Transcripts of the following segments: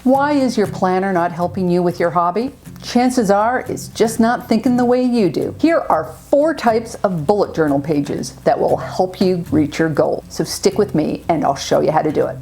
Why is your planner not helping you with your hobby? Chances are it's just not thinking the way you do. Here are 4 types of bullet journal pages that will help you reach your goal. So stick with me and I'll show you how to do it.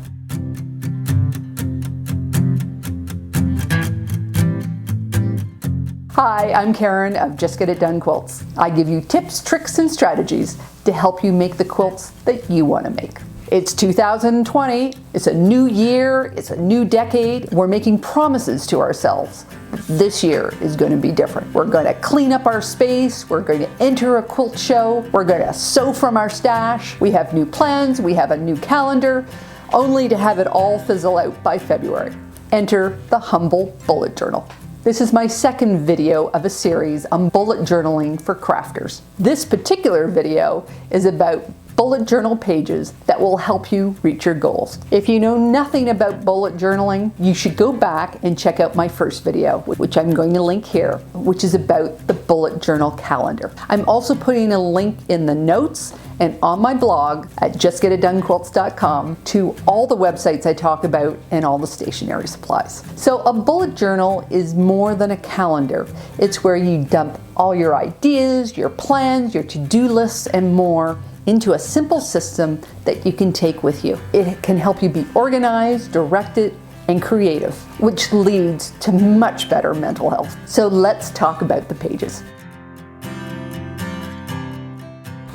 Hi, I'm Karen of Just Get It Done Quilts. I give you tips, tricks, and strategies to help you make the quilts that you want to make. It's 2020, it's a new year, it's a new decade. We're making promises to ourselves. This year is going to be different. We're going to clean up our space, we're going to enter a quilt show, we're going to sew from our stash. We have new plans, we have a new calendar, only to have it all fizzle out by February. Enter the humble bullet journal. This is my second video of a series on bullet journaling for crafters. This particular video is about bullet journal pages that will help you reach your goals. If you know nothing about bullet journaling, you should go back and check out my first video, which I'm going to link here, which is about the bullet journal calendar. I'm also putting a link in the notes and on my blog at justgetitdonequilts.com to all the websites I talk about and all the stationery supplies. So a bullet journal is more than a calendar. It's where you dump all your ideas, your plans, your to-do lists, and more into a simple system that you can take with you. It can help you be organized, directed, and creative, which leads to much better mental health. So let's talk about the pages.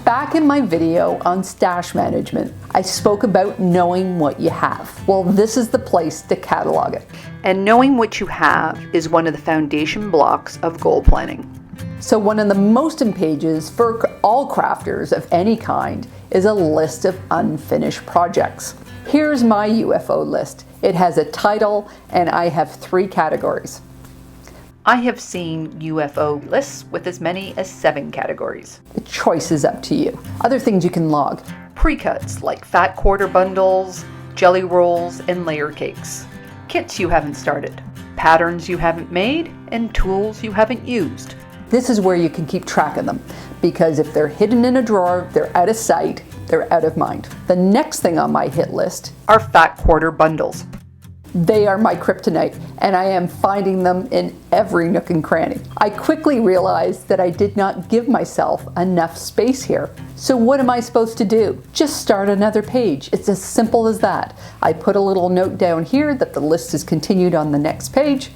Back in my video on stash management, I spoke about knowing what you have. Well, this is the place to catalog it. And knowing what you have is one of the foundation blocks of goal planning. So one of the most important pages for all crafters of any kind is a list of unfinished projects. Here's my UFO list. It has a title and I have 3 categories. I have seen UFO lists with as many as 7 categories. The choice is up to you. Other things you can log. Pre-cuts like fat quarter bundles, jelly rolls, and layer cakes. Kits you haven't started. Patterns you haven't made, and tools you haven't used. This is where you can keep track of them, because if they're hidden in a drawer, they're out of sight, they're out of mind. The next thing on my hit list are fat quarter bundles. They are my kryptonite, and I am finding them in every nook and cranny. I quickly realized that I did not give myself enough space here. So what am I supposed to do? Just start another page. It's as simple as that. I put a little note down here that the list is continued on the next page,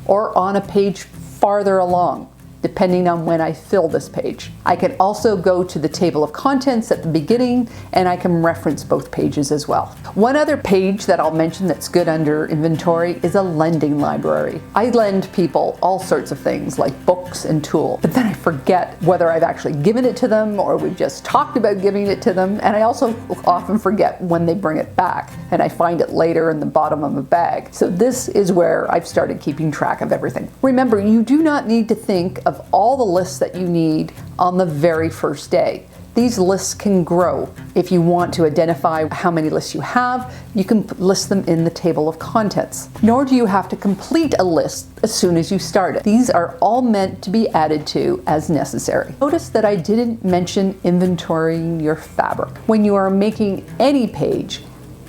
or on a page farther along, depending on when I fill this page. I can also go to the table of contents at the beginning, and I can reference both pages as well. One other page that I'll mention that's good under inventory is a lending library. I lend people all sorts of things like books and tools, but then I forget whether I've actually given it to them or we've just talked about giving it to them, and I also often forget when they bring it back, and I find it later in the bottom of a bag. So this is where I've started keeping track of everything. Remember, you do not need to think of all the lists that you need on the very first day. These lists can grow. If you want to identify how many lists you have, you can list them in the table of contents. Nor do you have to complete a list as soon as you start it. These are all meant to be added to as necessary. Notice that I didn't mention inventorying your fabric. When you are making any page,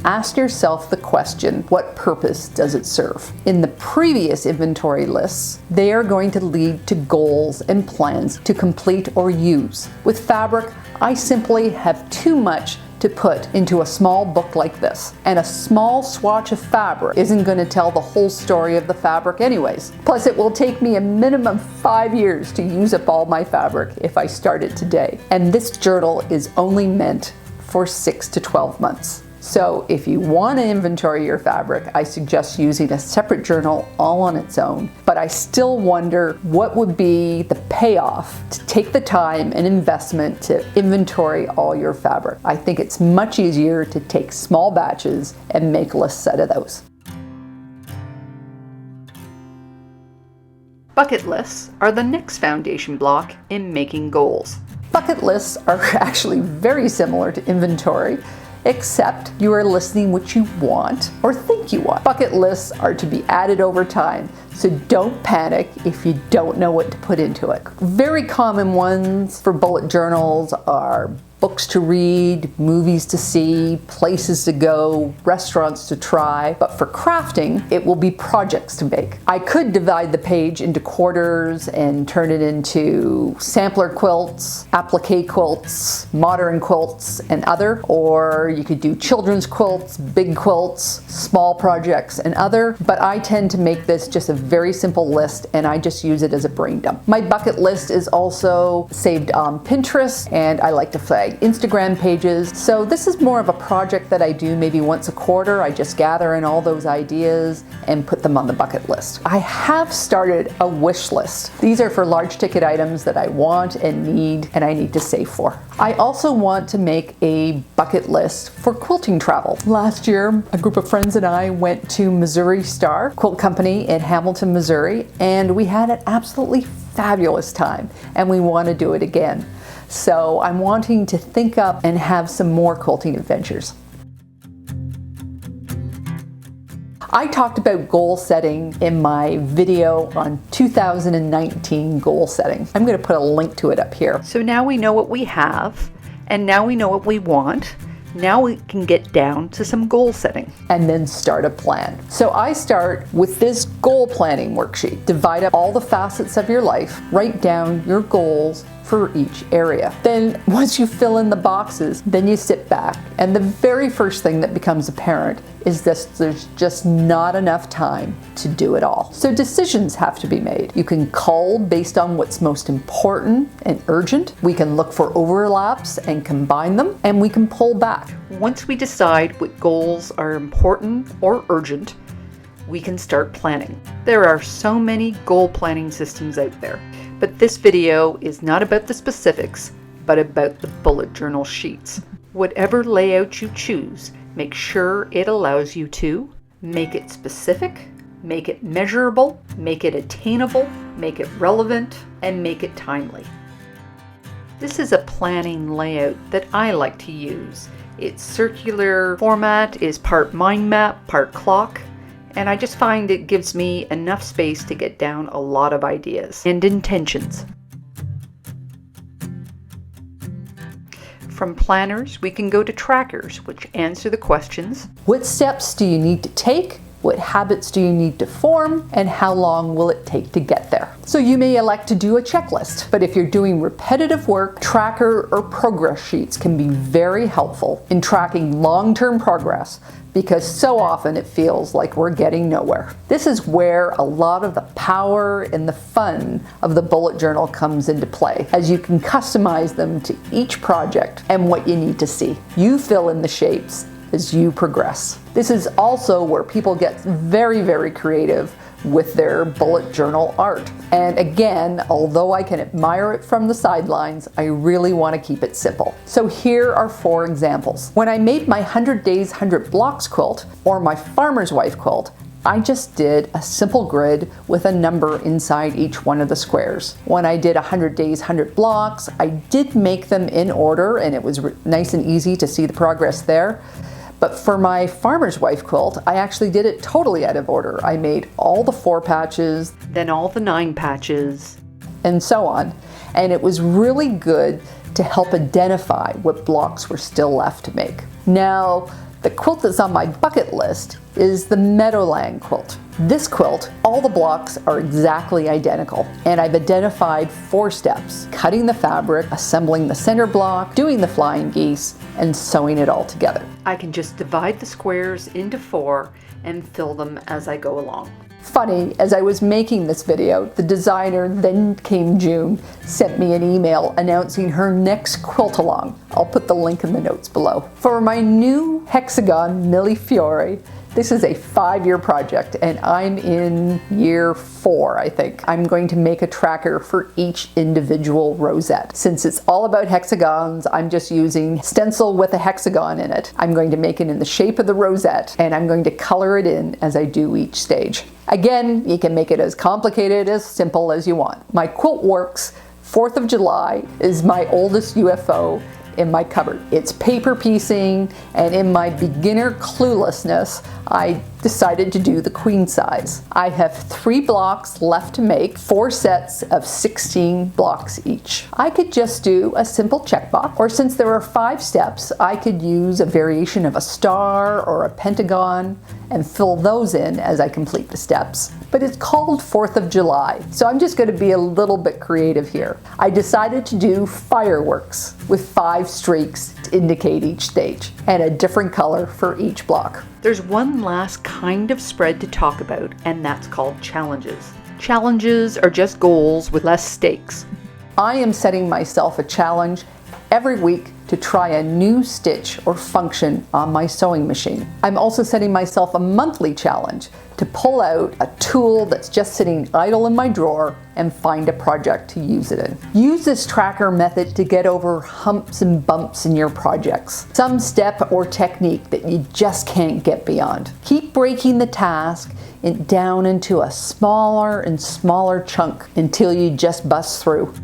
ask yourself the question, what purpose does it serve? In the previous inventory lists, they are going to lead to goals and plans to complete or use. With fabric, I simply have too much to put into a small book like this. And a small swatch of fabric isn't going to tell the whole story of the fabric anyways. Plus, it will take me a minimum 5 years to use up all my fabric if I start it today. And this journal is only meant for 6 to 12 months. So if you want to inventory your fabric, I suggest using a separate journal all on its own. But I still wonder what would be the payoff to take the time and investment to inventory all your fabric. I think it's much easier to take small batches and make lists out of those. Bucket lists are the next foundation block in making goals. Bucket lists are actually very similar to inventory, except you are listing what you want or think you want. Bucket lists are to be added over time, so don't panic if you don't know what to put into it. Very common ones for bullet journals are books to read, movies to see, places to go, restaurants to try. But for crafting, it will be projects to make. I could divide the page into quarters and turn it into sampler quilts, applique quilts, modern quilts, and other. Or you could do children's quilts, big quilts, small projects, and other. But I tend to make this just a very simple list, and I just use it as a brain dump. My bucket list is also saved on Pinterest, and I like to flag Instagram pages. So this is more of a project that I do maybe once a quarter. I just gather in all those ideas and put them on the bucket list. I have started a wish list. These are for large ticket items that I want and need, and I need to save for. I also want to make a bucket list for quilting travel. Last year, a group of friends and I went to Missouri Star Quilt Company in Hamilton, Missouri, and we had an absolutely fabulous time, and we want to do it again. So I'm wanting to think up and have some more quilting adventures. I talked about goal setting in my video on 2019 goal setting. I'm going to put a link to it up here. So now we know what we have, and now we know what we want. Now we can get down to some goal setting and then start a plan. So I start with this goal planning worksheet. Divide up all the facets of your life, write down your goals for each area. Then once you fill in the boxes, then you sit back, and the very first thing that becomes apparent is that there's just not enough time to do it all. So decisions have to be made. You can cull based on what's most important and urgent. We can look for overlaps and combine them, and we can pull back. Once we decide what goals are important or urgent, we can start planning. There are so many goal planning systems out there, but this video is not about the specifics, but about the bullet journal sheets. Whatever layout you choose, make sure it allows you to make it specific, make it measurable, make it attainable, make it relevant, and make it timely. This is a planning layout that I like to use. Its circular format is part mind map, part clock, and I just find it gives me enough space to get down a lot of ideas and intentions. From planners, we can go to trackers, which answer the questions: what steps do you need to take? What habits do you need to form? And how long will it take to get there? So you may elect to do a checklist, but if you're doing repetitive work, tracker or progress sheets can be very helpful in tracking long-term progress, because so often it feels like we're getting nowhere. This is where a lot of the power and the fun of the bullet journal comes into play, as you can customize them to each project and what you need to see. You fill in the shapes as you progress. This is also where people get very, very creative with their bullet journal art. And again, although I can admire it from the sidelines, I really want to keep it simple. So here are 4 examples. When I made my 100 Days 100 Blocks quilt, or my Farmer's Wife quilt, I just did a simple grid with a number inside each one of the squares. When I did 100 Days 100 Blocks, I did make them in order, and it was nice and easy to see the progress there. But for my Farmer's Wife quilt, I actually did it totally out of order. I made all the 4 patches, then all the 9 patches, and so on. And it was really good to help identify what blocks were still left to make. Now, the quilt that's on my bucket list is the Meadowland quilt. This quilt, all the blocks are exactly identical, and I've identified 4 steps: cutting the fabric, assembling the center block, doing the flying geese, and sewing it all together. I can just divide the squares into 4 and fill them as I go along. Funny, as I was making this video, the designer, then came June, sent me an email announcing her next quilt along. I'll put the link in the notes below. For my new hexagon Millefiori, this is a 5-year project, and I'm in year 4, I think. I'm going to make a tracker for each individual rosette. Since it's all about hexagons, I'm just using stencil with a hexagon in it. I'm going to make it in the shape of the rosette, and I'm going to color it in as I do each stage. Again, you can make it as complicated, as simple as you want. My quilt works 4th of July is my oldest UFO. in my cupboard. It's paper piecing, and in my beginner cluelessness, I decided to do the queen size. I have 3 blocks left to make, 4 sets of 16 blocks each. I could just do a simple checkbox, or since there are 5 steps, I could use a variation of a star or a pentagon and fill those in as I complete the steps. But it's called 4th of July, so I'm just going to be a little bit creative here. I decided to do fireworks with 5 streaks to indicate each stage, and a different color for each block. There's one last kind of spread to talk about, and that's called challenges. Challenges are just goals with less stakes. I am setting myself a challenge every week to try a new stitch or function on my sewing machine. I'm also setting myself a monthly challenge to pull out a tool that's just sitting idle in my drawer and find a project to use it in. Use this tracker method to get over humps and bumps in your projects. Some step or technique that you just can't get beyond. Keep breaking the task down into a smaller and smaller chunk until you just bust through.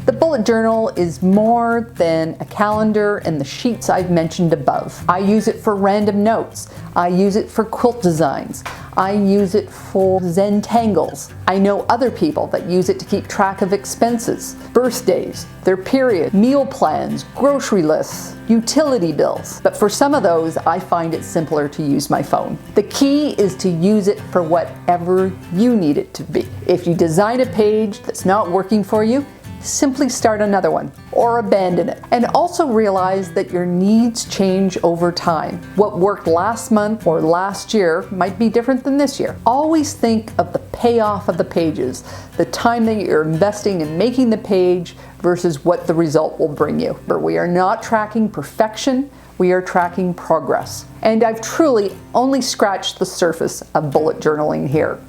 The bullet journal is more than a calendar and the sheets I've mentioned above. I use it for random notes. I use it for quilt designs. I use it for Zentangles. I know other people that use it to keep track of expenses, birthdays, their period, meal plans, grocery lists, utility bills. But for some of those, I find it simpler to use my phone. The key is to use it for whatever you need it to be. If you design a page that's not working for you, simply start another one or abandon it. And also realize that your needs change over time. What worked last month or last year might be different than this year. Always think of the payoff of the pages, the time that you're investing in making the page versus what the result will bring you. But we are not tracking perfection, we are tracking progress. And I've truly only scratched the surface of bullet journaling here.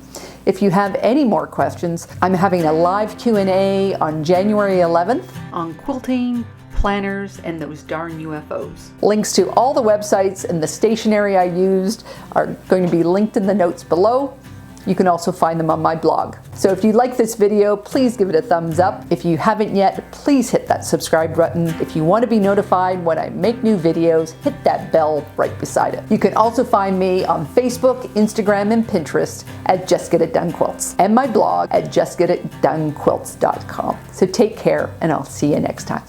If you have any more questions, I'm having a live Q&A on January 11th on quilting, planners, and those darn UFOs. Links to all the websites and the stationery I used are going to be linked in the notes below. You can also find them on my blog. So if you like this video, please give it a thumbs up. If you haven't yet, please hit that subscribe button. If you want to be notified when I make new videos, hit that bell right beside it. You can also find me on Facebook, Instagram, and Pinterest at Just Get It Done Quilts, and my blog at justgetitdonequilts.com. So take care, and I'll see you next time.